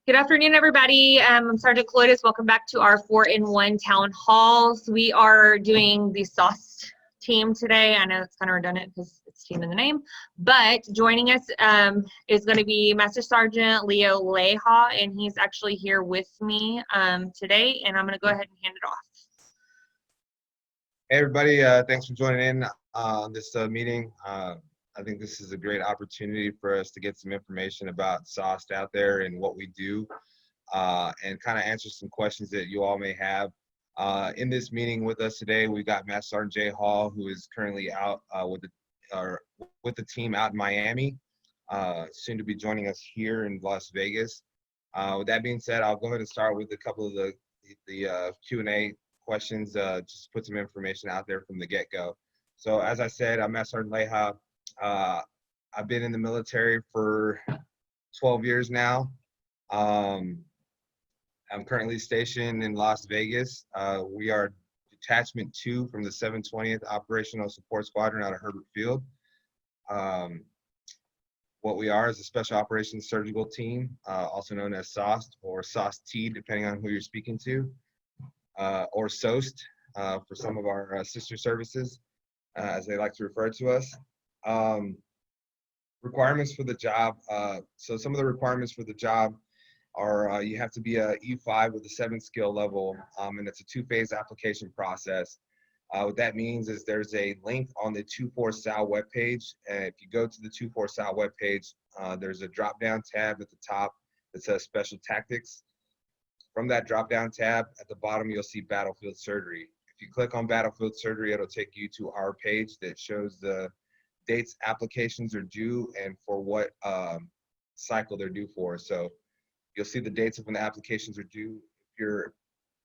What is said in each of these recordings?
Good afternoon, everybody. I'm Sergeant Kaloides. Welcome back to our 4-in-1 town halls. We are doing the SOST team today. I know it's kind of redundant because it's team in the name, but joining us is going to be Master Sergeant Leo Leha, and he's actually here with me today, and I'm going to go ahead and hand it off. Hey everybody, thanks for joining in on this meeting. I think this is a great opportunity for us to get some information about SOST out there and what we do, and kind of answer some questions that you all may have. In this meeting with us today, we've got Master Sergeant Jay Hall, who is currently out with the team out in Miami, soon to be joining us here in Las Vegas. With that being said, I'll go ahead and start with a couple of the Q&A questions, just put some information out there from the get-go. So as I said, I'm Master Sergeant Leha. I've been in the military for 12 years now. I'm currently stationed in Las Vegas. We are Detachment 2 from the 720th Operational Support Squadron out of Herbert Field. What we are is a Special Operations Surgical Team, also known as SOST or SOST-T, depending on who you're speaking to, or SOST for some of our sister services, as they like to refer to us. Requirements for the job. So some of the requirements for the job are you have to be a E5 with a 7 skill level, and it's a 2-phase application process. What that means is there's a link on the 24SAL webpage, and if you go to the 24SAL webpage, there's a drop-down tab at the top that says Special Tactics. From that drop-down tab at the bottom, you'll see Battlefield Surgery. If you click on Battlefield Surgery, it'll take you to our page that shows the dates applications are due and for what cycle they're due for. So you'll see the dates of when the applications are due. If your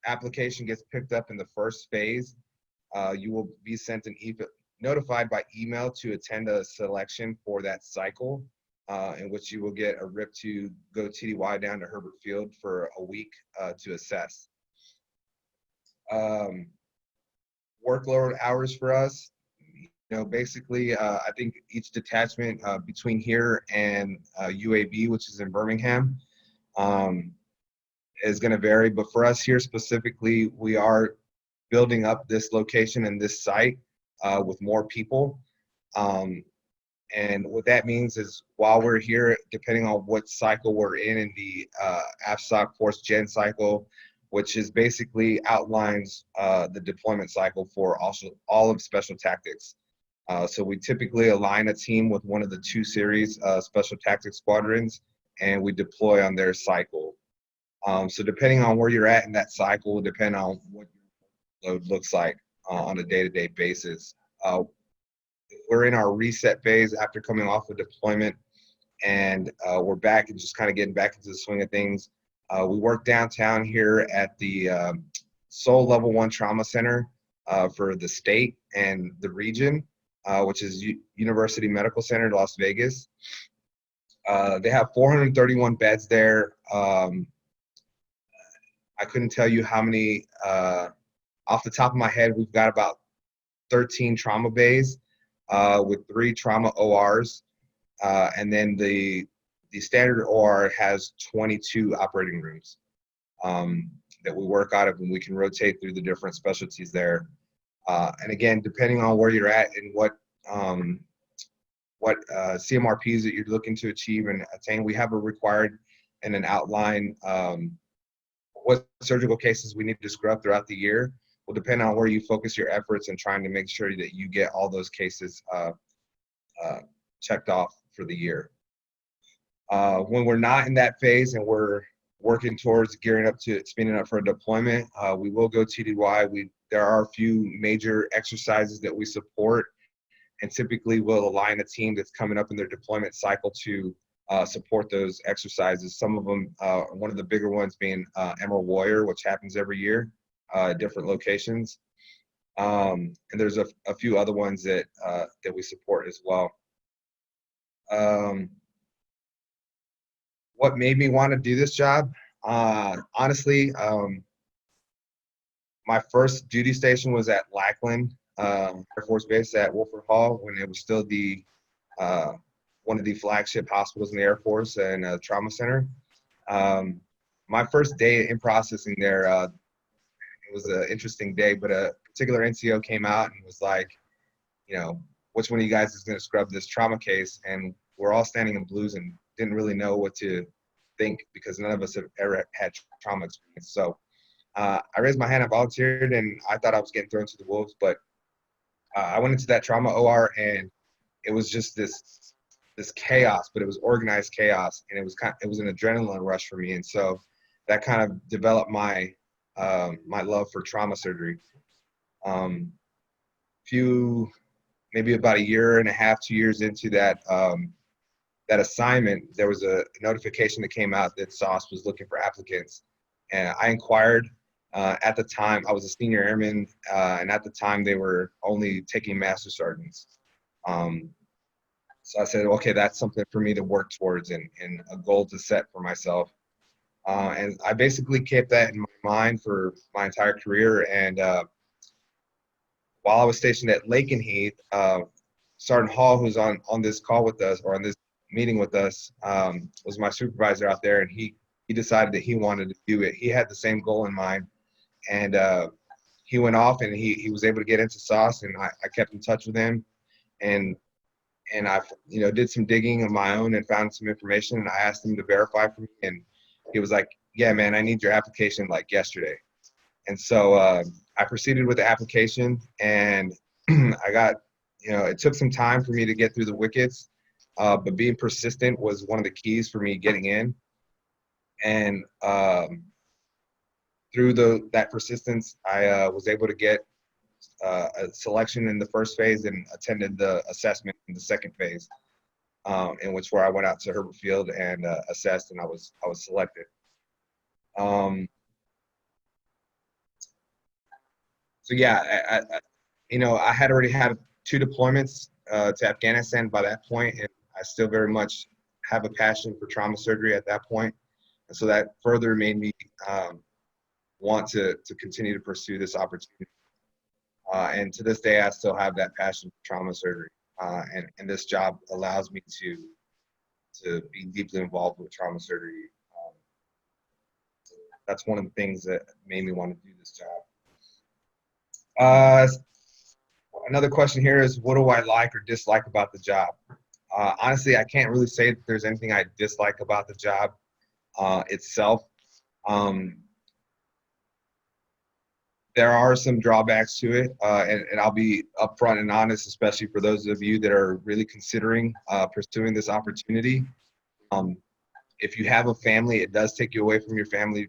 application gets picked up in the first phase, you will be sent notified by email to attend a selection for that cycle, in which you will get a RIP to go TDY down to Herbert Field for a week to assess. Workload hours for us. Basically, I think each detachment between here and UAB, which is in Birmingham, is going to vary. But for us here specifically, we are building up this location and this site with more people. And what that means is while we're here, depending on what cycle we're in the AFSC Force Gen cycle, which is basically outlines the deployment cycle for also all of Special Tactics. So we typically align a team with one of the 2 series Special Tactics squadrons, and we deploy on their cycle. So depending on where you're at in that cycle will depend on what your load looks like on a day-to-day basis. We're in our reset phase after coming off of deployment, and we're back and just kind of getting back into the swing of things. We work downtown here at the Seoul Level 1 Trauma Center for the state and the region, which is University Medical Center in Las Vegas. They have 431 beds there. I couldn't tell you how many, off the top of my head, we've got about 13 trauma bays with 3 trauma ORs. And then the standard OR has 22 operating rooms that we work out of, and we can rotate through the different specialties there. And again, depending on where you're at and what CMRPs that you're looking to achieve and attain, we have a required and an outline what surgical cases we need to scrub throughout the year. Will depend on where you focus your efforts and trying to make sure that you get all those cases checked off for the year. When we're not in that phase and we're working towards gearing up to spinning up for a deployment, we will go TDY. There are a few major exercises that we support, and typically we'll align a team that's coming up in their deployment cycle to support those exercises. Some of them, one of the bigger ones being Emerald Warrior, which happens every year at different locations. And there's a few other ones that we support as well. What made me want to do this job? Honestly, my first duty station was at Lackland Air Force Base at Wolford Hall when it was still the one of the flagship hospitals in the Air Force and a trauma center. my first day in processing there, it was an interesting day, but a particular NCO came out and was like, you know, which one of you guys is going to scrub this trauma case? And we're all standing in blues and didn't really know what to think because none of us have ever had trauma experience. So I raised my hand, I volunteered, and I thought I was getting thrown to the wolves, but I went into that trauma OR, and it was just this chaos, but it was organized chaos, and it was an adrenaline rush for me, and so that kind of developed my my love for trauma surgery. Maybe about a year and a half, 2 years into that that assignment, there was a notification that came out that SOST was looking for applicants, and I inquired. At the time, I was a senior airman, and at the time they were only taking master sergeants. So I said, okay, that's something for me to work towards and a goal to set for myself. And I basically kept that in my mind for my entire career. And while I was stationed at Lakenheath, Sergeant Hall, who's on this call with us or on this meeting with us, was my supervisor out there, and he decided that he wanted to do it. He had the same goal in mind, and he went off and he was able to get into SOS, and I kept in touch with him, and I did some digging of my own and found some information, and I asked him to verify for me, and he was like, yeah, man, I need your application like yesterday. And so I proceeded with the application, and I got, it took some time for me to get through the wickets, but being persistent was one of the keys for me getting in. And through that persistence, I was able to get a selection in the first phase and attended the assessment in the second phase, in which where I went out to Herbert Field and assessed, and I was selected. So yeah, I had already had 2 deployments to Afghanistan by that point, and I still very much have a passion for trauma surgery at that point. And so that further made me want to continue to pursue this opportunity. And to this day, I still have that passion for trauma surgery. And this job allows me to be deeply involved with trauma surgery. That's one of the things that made me want to do this job. Another question here is, what do I like or dislike about the job? Honestly, I can't really say that there's anything I dislike about the job itself. There are some drawbacks to it, and I'll be upfront and honest, especially for those of you that are really considering pursuing this opportunity. If you have a family, it does take you away from your family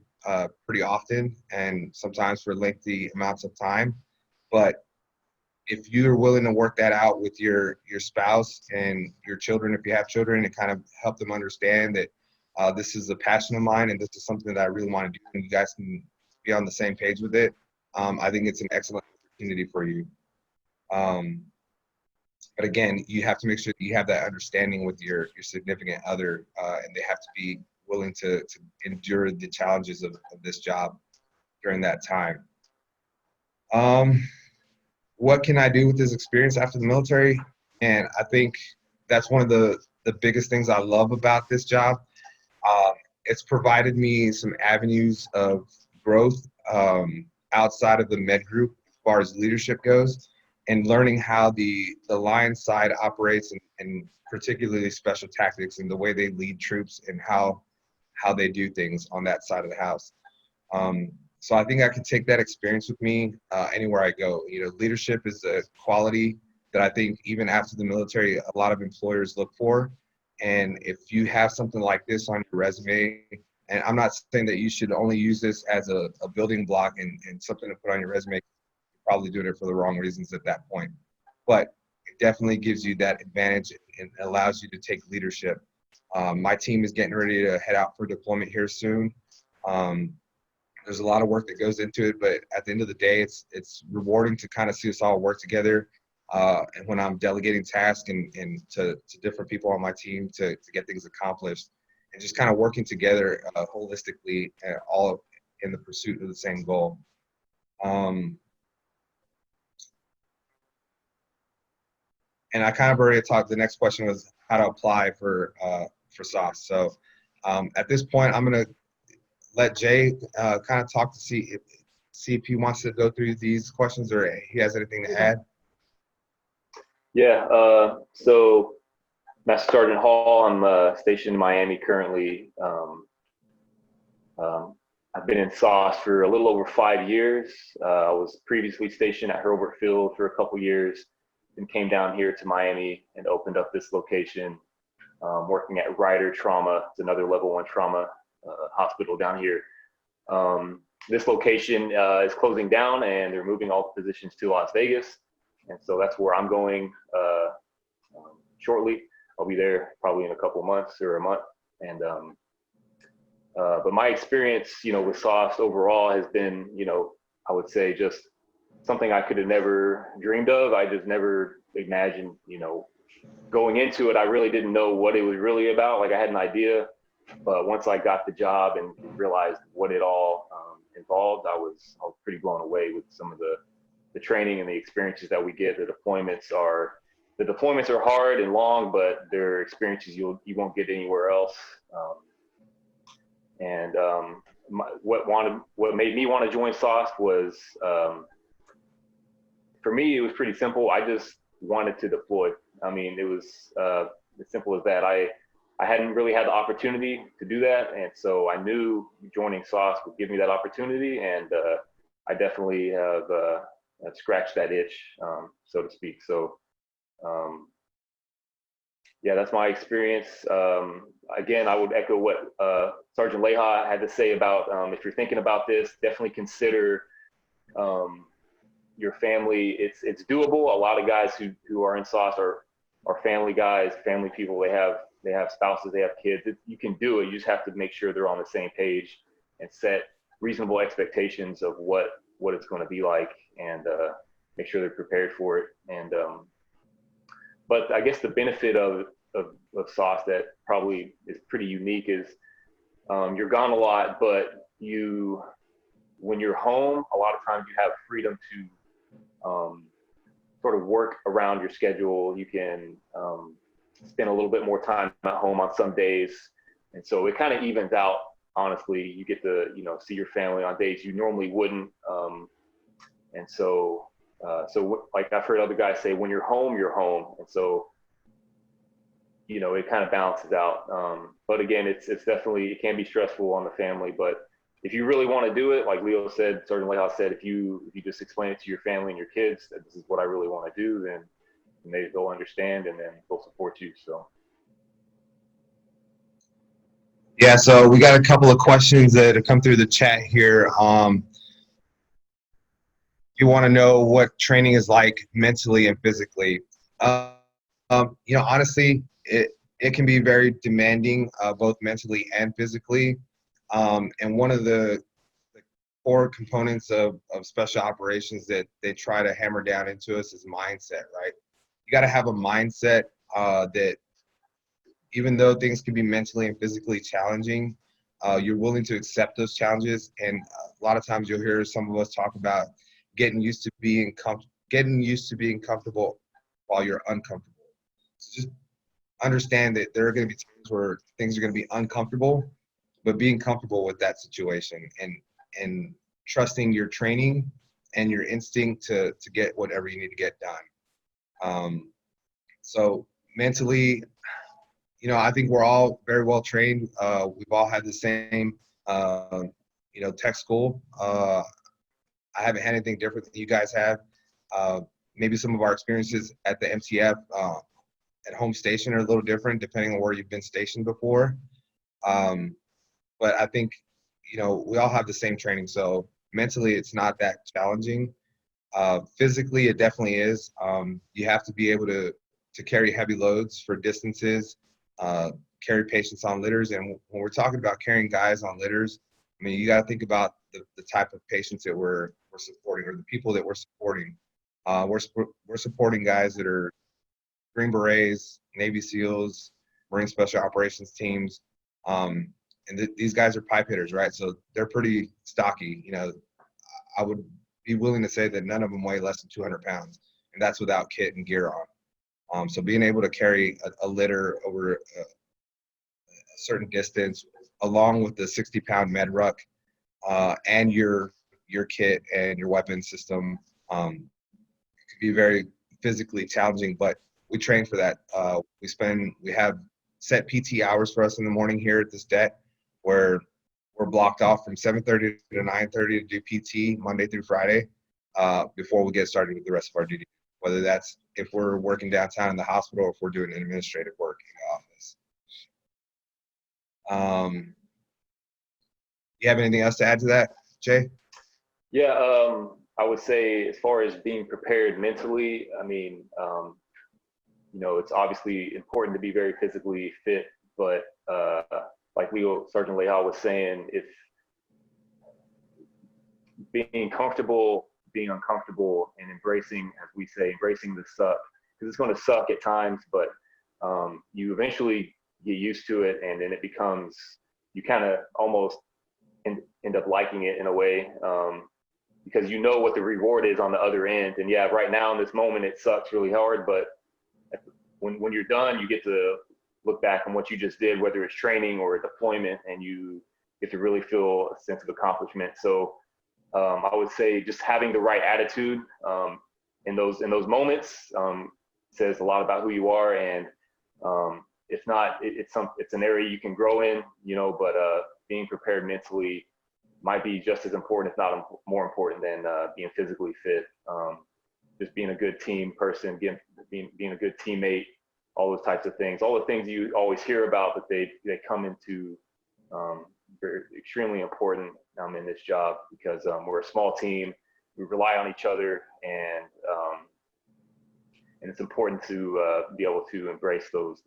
pretty often, and sometimes for lengthy amounts of time. But if you're willing to work that out with your spouse and your children, if you have children, and kind of help them understand that this is a passion of mine and this is something that I really want to do, and you guys can be on the same page with it, I think it's an excellent opportunity for you. But again, you have to make sure that you have that understanding with your significant other, and they have to be willing to endure the challenges of this job during that time. What can I do with this experience after the military? And I think that's one of the biggest things I love about this job. It's provided me some avenues of growth outside of the med group as far as leadership goes, and learning how the line side operates, and particularly special tactics and the way they lead troops and how they do things on that side of the house. So I think I can take that experience with me anywhere I go. Leadership is a quality that I think even after the military, a lot of employers look for. And if you have something like this on your resume, and I'm not saying that you should only use this as a building block and something to put on your resume, you're probably doing it for the wrong reasons at that point. But it definitely gives you that advantage and allows you to take leadership. My team is getting ready to head out for deployment here soon. There's a lot of work that goes into it, but at the end of the day, it's rewarding to kind of see us all work together. And when I'm delegating tasks and to different people on my team to get things accomplished, and just kind of working together holistically, all in the pursuit of the same goal. And I kind of already talked. The next question was how to apply for SOST. So at this point, I'm gonna let Jay kind of talk to see if he wants to go through these questions or he has anything to add. Yeah, so Master Sergeant Hall, I'm stationed in Miami currently. I've been in SOST for a little over 5 years. I was previously stationed at Hurlburt Field for a couple years, and came down here to Miami and opened up this location, working at Ryder Trauma. It's another level 1 trauma hospital down here. This location is closing down, and they're moving all the positions to Las Vegas. And so that's where I'm going shortly. I'll be there probably in a couple months or a month. And but my experience, with SOST overall has been, I would say just something I could have never dreamed of. I just never imagined, going into it, I really didn't know what it was really about. Like I had an idea, but once I got the job and realized what it all involved, I was pretty blown away with some of the training and the experiences that we get. The deployments are hard and long, but they're experiences you won't get anywhere else. What made me want to join SOST was, for me, it was pretty simple. I just wanted to deploy. I mean, it was as simple as that. I hadn't really had the opportunity to do that, and so I knew joining SOST would give me that opportunity, and I definitely have scratched that itch, so to speak. So, yeah, that's my experience. Again, I would echo what Sergeant Leha had to say about if you're thinking about this, definitely consider your family. It's doable. A lot of guys who are in SOST are family guys, family people. They have spouses, they have kids. You can do it. You just have to make sure they're on the same page and set reasonable expectations of what it's going to be like, and make sure they're prepared for it. And but I guess the benefit of SOST that probably is pretty unique is you're gone a lot, but when you're home, a lot of times you have freedom to sort of work around your schedule. You can spend a little bit more time at home on some days, and so it kind of evens out. Honestly, you get to see your family on days you normally wouldn't, and so like I've heard other guys say, when you're home, and so it kind of balances out. But again, it's definitely, it can be stressful on the family, but if you really want to do it, like Leo said, Sergeant Leha said, if you just explain it to your family and your kids that this is what I really want to do, then they'll understand, and then they'll support you. So. Yeah, so we got a couple of questions that have come through the chat here. You want to know what training is like mentally and physically. Honestly, it can be very demanding, both mentally and physically. And one of the core components of special operations that they try to hammer down into us is mindset, right? You got to have a mindset that even though things can be mentally and physically challenging, you're willing to accept those challenges. And a lot of times you'll hear some of us talk about getting used to being comfortable while you're uncomfortable. So just understand that there are going to be times where things are going to be uncomfortable, but being comfortable with that situation and trusting your training and your instinct to get whatever you need to get done. So mentally, I think we're all very well trained. We've all had the same, tech school. I haven't had anything different than you guys have. Maybe some of our experiences at the MTF at home station are a little different depending on where you've been stationed before. But I think, we all have the same training. So mentally, it's not that challenging. Physically, it definitely is. You have to be able to carry heavy loads for distances, carry patients on litters. And when we're talking about carrying guys on litters, I mean, you got to think about the type of patients that we're supporting, or the people that we're supporting. We're supporting guys that are Green Berets, Navy SEALs, Marine Special Operations teams. And these guys are pipe hitters, right? So they're pretty stocky. I would be willing to say that none of them weigh less than 200 pounds, and that's without kit and gear on. So being able to carry a litter over a certain distance along with the 60-pound med ruck and your kit and your weapon system. It could be very physically challenging, but we train for that. We have set PT hours for us in the morning here at this det, where we're blocked off from 7:30 to 9:30 to do PT Monday through Friday before we get started with the rest of our duty. Whether that's if we're working downtown in the hospital or if we're doing administrative work in the office. You have anything else to add to that, Jay? Yeah, I would say as far as being prepared mentally, I mean, it's obviously important to be very physically fit, but like Sergeant Lehal was saying, if being comfortable, being uncomfortable, and embracing, as we say, embracing the suck, because it's going to suck at times, but you eventually get used to it, and then it becomes, you kind of almost end up liking it in a way, because you know what the reward is on the other end. And yeah, right now in this moment, it sucks really hard, but when you're done, you get to look back on what you just did, whether it's training or a deployment, and you get to really feel a sense of accomplishment. So I would say just having the right attitude in those moments says a lot about who you are. And if not, it's an area you can grow in, but being prepared mentally might be just as important, if not more important, than being physically fit. Just being a good team person, being a good teammate, all those types of things, all the things you always hear about, but they come into very extremely important in this job, because we're a small team, we rely on each other, and it's important to be able to embrace those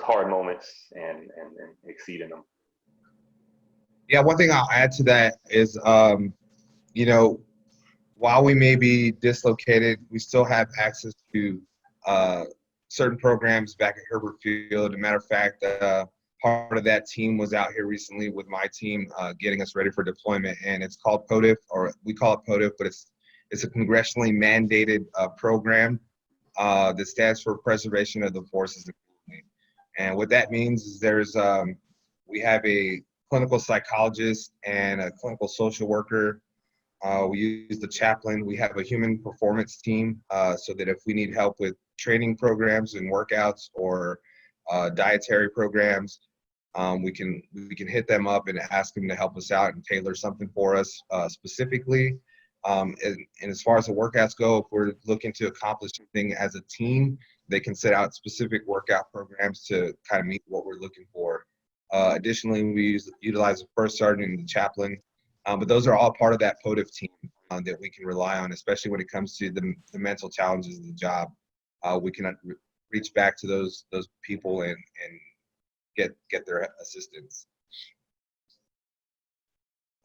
hard moments and exceed in them. Yeah, one thing I'll add to that is, while we may be dislocated, we still have access to certain programs back at Herbert Field. As a matter of fact, part of that team was out here recently with my team, getting us ready for deployment, and it's called POTIF, or we call it POTIF, but it's a congressionally mandated program that stands for Preservation of the Forces. And what that means is we have a clinical psychologist and a clinical social worker. We use the chaplain. We have a human performance team, so that if we need help with training programs and workouts or dietary programs, we can hit them up and ask them to help us out and tailor something for us specifically. And as far as the workouts go, if we're looking to accomplish something as a team, they can set out specific workout programs to kind of meet what we're looking for. Additionally, we utilize the first sergeant and the chaplain, but those are all part of that POTIF team that we can rely on, especially when it comes to the mental challenges of the job. We can reach back to those people and get their assistance.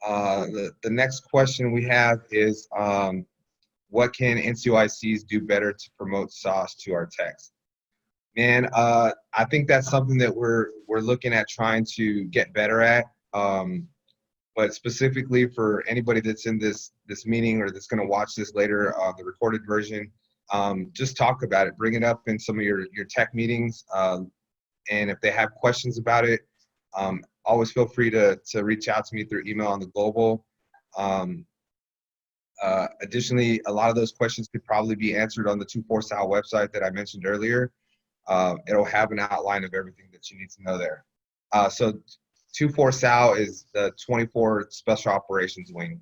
The next question we have is, what can NCOICs do better to promote SOST to our techs? And I think that's something that we're looking at trying to get better at. But specifically for anybody that's in this meeting or that's going to watch this later, the recorded version, just talk about it, bring it up in some of your tech meetings, and if they have questions about it, always feel free to reach out to me through email on the global. Additionally, a lot of those questions could probably be answered on the 24SAL website that I mentioned earlier. It'll have an outline of everything that you need to know there. So 24SAL is the 24 Special Operations Wing.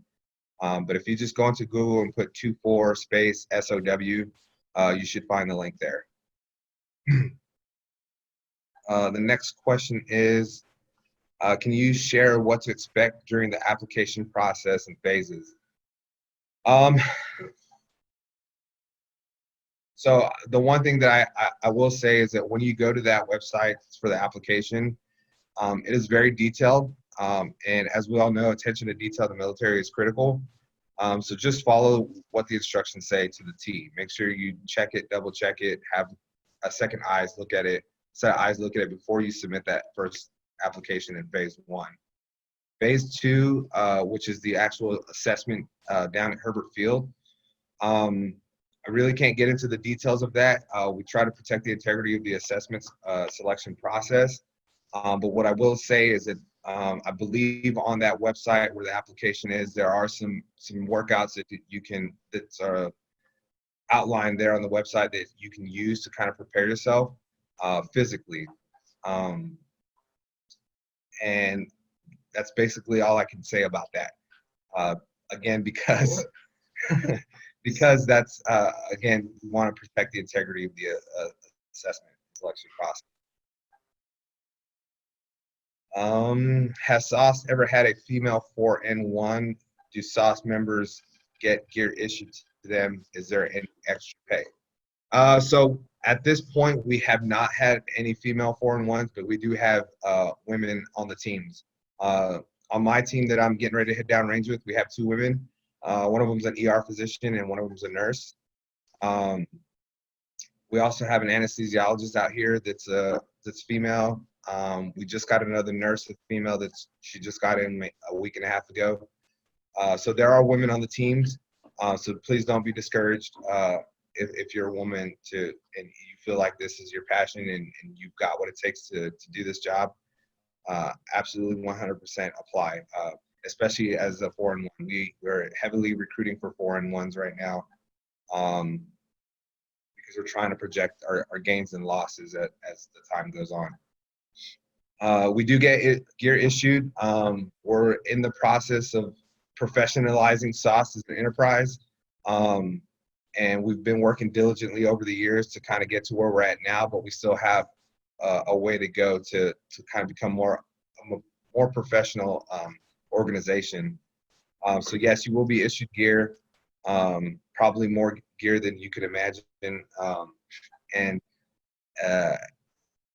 But if you just go into Google and put 24 space SOW, you should find the link there. The next question is, can you share what to expect during the application process and phases? So the one thing that I will say is that when you go to that website for the application, it is very detailed. And as we all know, attention to detail in the military is critical. So just follow what the instructions say to the T. Make sure you check it, double check it, have a second eyes look at it, set eyes look at it before you submit that first application in phase 1. Phase 2, which is the actual assessment down at Herbert Field. I really can't get into the details of that. We try to protect the integrity of the assessments selection process. But what I will say is that I believe on that website where the application is, there are some workouts that you can, that's outlined there on the website that you can use to kind of prepare yourself physically. And that's basically all I can say about that. Again, because because that's again, we want to protect the integrity of the assessment selection process. Has SOST ever had a female 4N1? Do SOST members get gear issued to them? Is there any extra pay? So at this point, we have not had any female 4N1s, but we do have women on the teams. On my team that I'm getting ready to hit down range with, we have 2 women. One of them's an ER physician and one of them's a nurse. We also have an anesthesiologist out here that's female. We just got another nurse that's female she just got in a week and a half ago. So there are women on the teams. So please don't be discouraged if you're a woman and you feel like this is your passion and you've got what it takes to do this job. Absolutely 100% apply, especially as a 4N1. We're heavily recruiting for 4N1s right now because we're trying to project our gains and losses as the time goes on. We do get gear issued. We're in the process of professionalizing SOST as an enterprise. And we've been working diligently over the years to kind of get to where we're at now, but we still have a way to go to kind of become more professional organization. So yes, you will be issued gear, probably more gear than you could imagine. And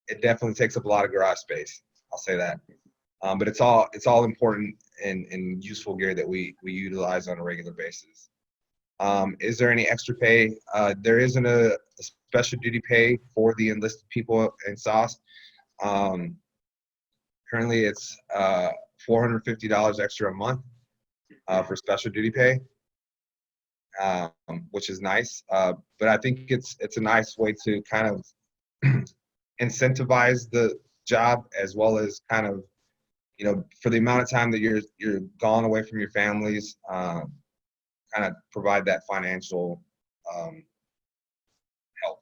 it definitely takes up a lot of garage space. I'll say that. But it's all important and useful gear that we utilize on a regular basis. Is there any extra pay? There isn't a special duty pay for the enlisted people in SOST. Currently, it's $450 extra a month for special duty pay, which is nice. But I think it's a nice way to kind of incentivize the job, as well as kind of, for the amount of time that you're gone away from your families, kind of provide that financial help.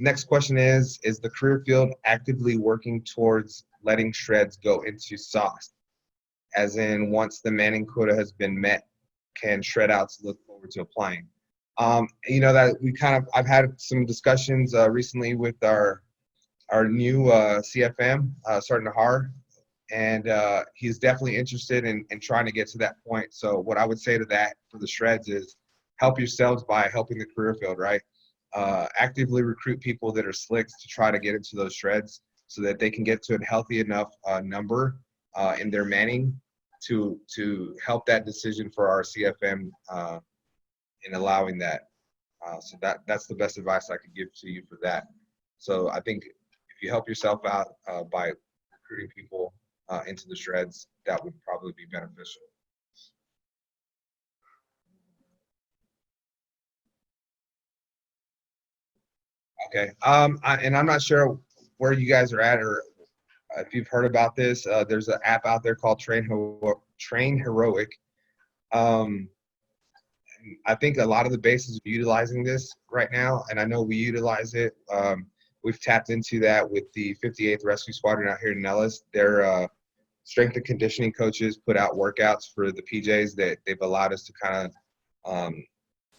Next question is the career field actively working towards letting shreds go into SOST? As in, once the Manning quota has been met, can shred outs look forward to applying? That I've had some discussions recently with our new CFM, Sergeant Har, and he's definitely interested in trying to get to that point. So what I would say to that for the shreds is help yourselves by helping the career field, right? Actively recruit people that are slicks to try to get into those shreds so that they can get to a healthy enough number in their manning to help that decision for our CFM in allowing that. So that's the best advice I could give to you for that. So I think if you help yourself out by recruiting people into the shreds, that would probably be beneficial. Okay, and I'm not sure where you guys are at, or if you've heard about this. There's an app out there called Train Heroic. I think a lot of the bases are utilizing this right now, and I know we utilize it. We've tapped into that with the 58th Rescue Squadron out here in Nellis. Their strength and conditioning coaches put out workouts for the PJs that they've allowed us to kind of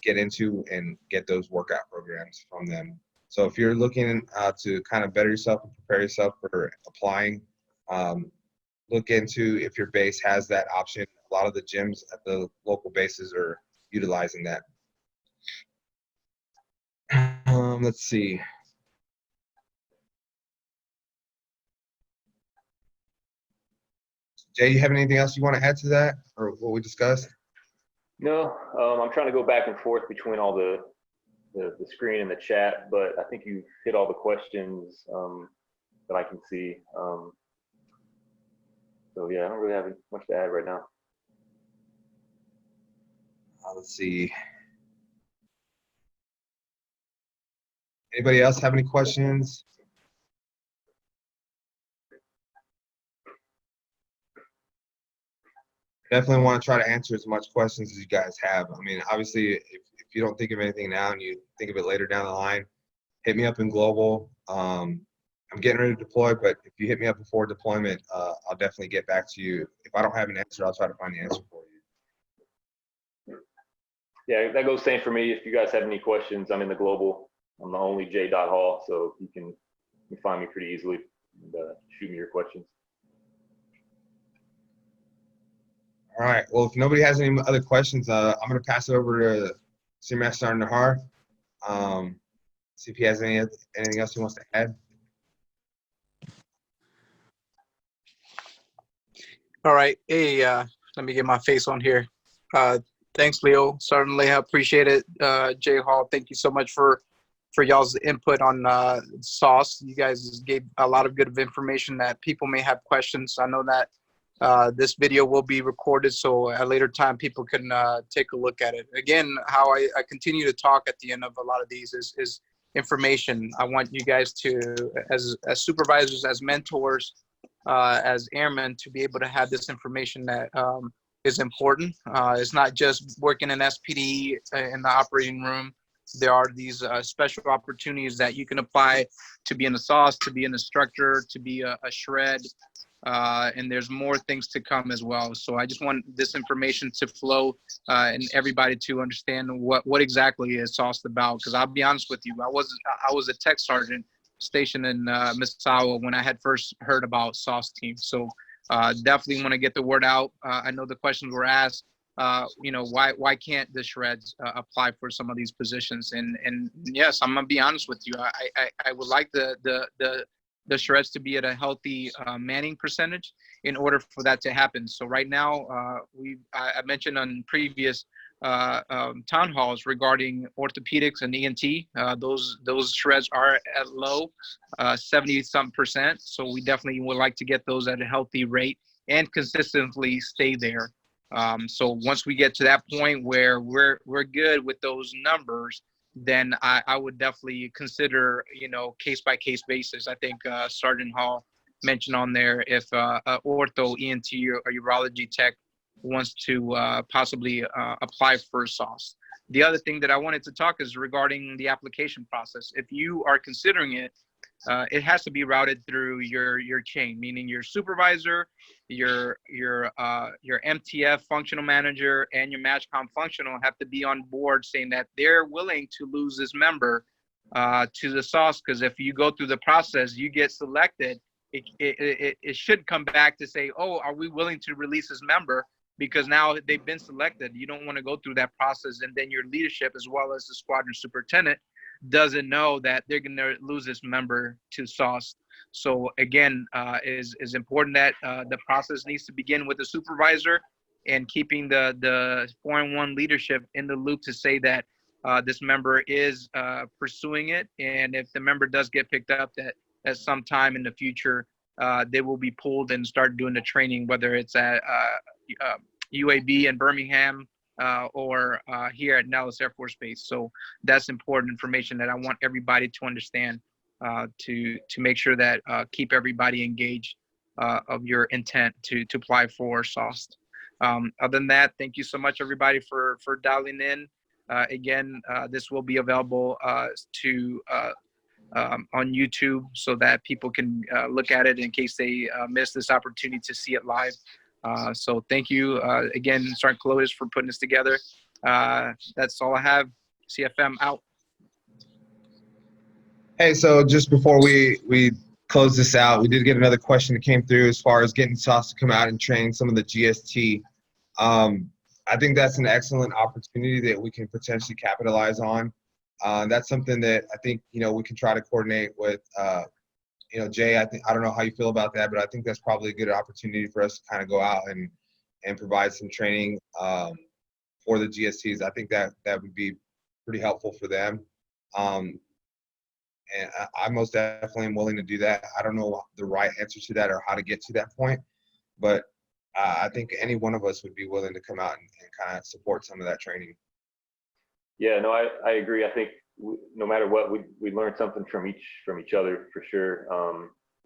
get into and get those workout programs from them. So if you're looking to kind of better yourself and prepare yourself for applying, look into if your base has that option. A lot of the gyms at the local bases are utilizing that. Let's see. Jay, you have anything else you want to add to that, or what we discussed? No, I'm trying to go back and forth between all the screen and the chat, but I think you hit all the questions that I can see. So yeah, I don't really have much to add right now. Let's see. Anybody else have any questions? definitely want to try to answer as much questions as you guys have. I mean, obviously, if you don't think of anything now and you think of it later down the line, hit me up in Global. I'm getting ready to deploy, but if you hit me up before deployment, I'll definitely get back to you. If I don't have an answer, I'll try to find the answer for you. Yeah, that goes same for me. If you guys have any questions, I'm in the Global. I'm the only J.Hall, so you can find me pretty easily and shoot me your questions. All right. Well, if nobody has any other questions, I'm going to pass it over to Senior Master Sergeant Nahar. See if he has anything else he wants to add. All right. Hey, let me get my face on here. Thanks, Leo. Certainly, I appreciate it. J-Hall, thank you so much for y'all's input on SOST. You guys gave a lot of good information that people may have questions. I know that this video will be recorded, so at a later time, people can take a look at it. Again, how I continue to talk at the end of a lot of these is information. I want you guys to, as supervisors, as mentors, as airmen, to be able to have this information that is important. It's not just working in SPD in the operating room. There are these special opportunities that you can apply to be in the SOST, to be in the structure, to be a shred, and there's more things to come as well. So I just want this information to flow and everybody to understand what exactly is SOST about. Because I'll be honest with you, I was a tech sergeant stationed in Misawa when I had first heard about SOST team. So definitely want to get the word out. I know the questions were asked. Why can't the shreds apply for some of these positions? And yes, I'm gonna be honest with you. I would like the shreds to be at a healthy manning percentage in order for that to happen. So right now, I mentioned on previous town halls regarding orthopedics and ENT. Those shreds are at low, 70-some%. So we definitely would like to get those at a healthy rate and consistently stay there. So once we get to that point where we're good with those numbers, then I would definitely consider, case by case basis. I think Sergeant Hall mentioned on there if ortho, ENT, or urology tech wants to possibly apply for SOST. The other thing that I wanted to talk is regarding the application process. If you are considering it, it has to be routed through your chain, meaning your supervisor, your MTF functional manager, and your MatchCom functional have to be on board saying that they're willing to lose this member to the SOST. Because if you go through the process, you get selected, it should come back to say, oh, are we willing to release this member? Because now they've been selected. You don't want to go through that process, and then your leadership, as well as the squadron superintendent, doesn't know that they're going to lose this member to SOST. So again, is important that the process needs to begin with the supervisor and keeping the 4-in-1 leadership in the loop to say that this member is pursuing it. And if the member does get picked up, that at some time in the future, they will be pulled and start doing the training, whether it's at UAB in Birmingham, or here at Nellis Air Force Base. So that's important information that I want everybody to understand, to make sure that keep everybody engaged of your intent to apply for SOST. Other than that, thank you so much, everybody, for dialing in. Again, this will be available on YouTube so that people can look at it in case they miss this opportunity to see it live. So thank you again, Sergeant Kaloides, for putting this together. That's all I have. CFM out. Hey, so just before we close this out, we did get another question that came through as far as getting SOST to come out and train some of the GST. I think that's an excellent opportunity that we can potentially capitalize on. That's something that I think, we can try to coordinate with, Jay. I don't know how you feel about that, but I think that's probably a good opportunity for us to kind of go out and provide some training for the GSTs. I think that would be pretty helpful for them. And I most definitely am willing to do that. I don't know the right answer to that or how to get to that point, but I think any one of us would be willing to come out and kind of support some of that training. Yeah, no, I agree. I think no matter what, we learn something from each other for sure.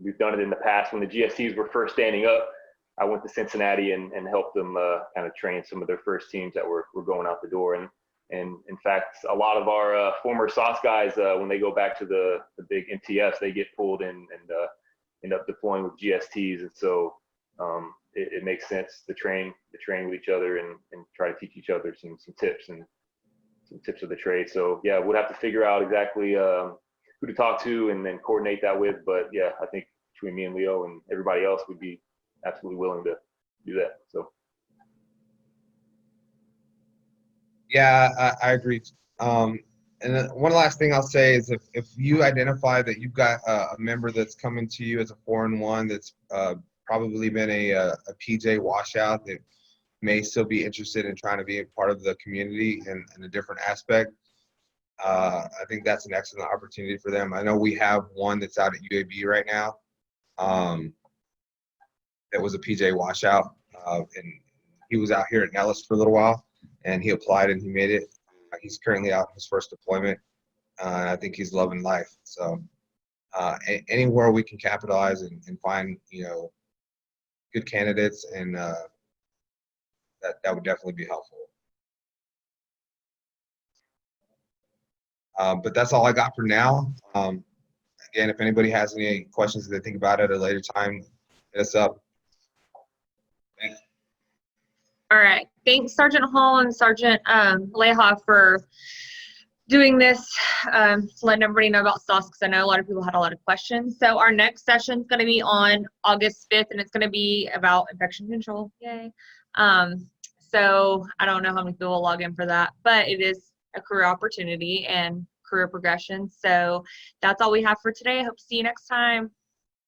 We've done it in the past when the GSTs were first standing up. I went to Cincinnati and helped them kind of train some of their first teams that were going out the door. And in fact, a lot of our former SOST guys, when they go back to the big MTFs, they get pulled in and end up deploying with GSTs. And so it makes sense to train with each other and try to teach each other some tips and some tips of the trade. So yeah, we'll have to figure out exactly who to talk to and then coordinate that with. But yeah, I think between me and Leo and everybody else, would be absolutely willing to do that. So Yeah, I agree. And then one last thing I'll say is if you identify that you've got a member that's coming to you as a 4-in-1 that's probably been a PJ washout that may still be interested in trying to be a part of the community in a different aspect, I think that's an excellent opportunity for them. I know we have one that's out at UAB right now that was a PJ washout, and he was out here at Nellis for a little while, and he applied and he made it. He's currently out in his first deployment, and I think he's loving life. So anywhere we can capitalize and find, good candidates, and that would definitely be helpful. But that's all I got for now. Again, if anybody has any questions that they think about at a later time, hit us up. Thanks. All right. Thanks, Sergeant Hall and Sergeant Leha, for doing this, letting everybody know about SOST, because I know a lot of people had a lot of questions. So our next session is going to be on August 5th, and it's going to be about infection control. Yay. So I don't know how many people will log in for that, but it is a career opportunity and career progression. So that's all we have for today. I hope to see you next time.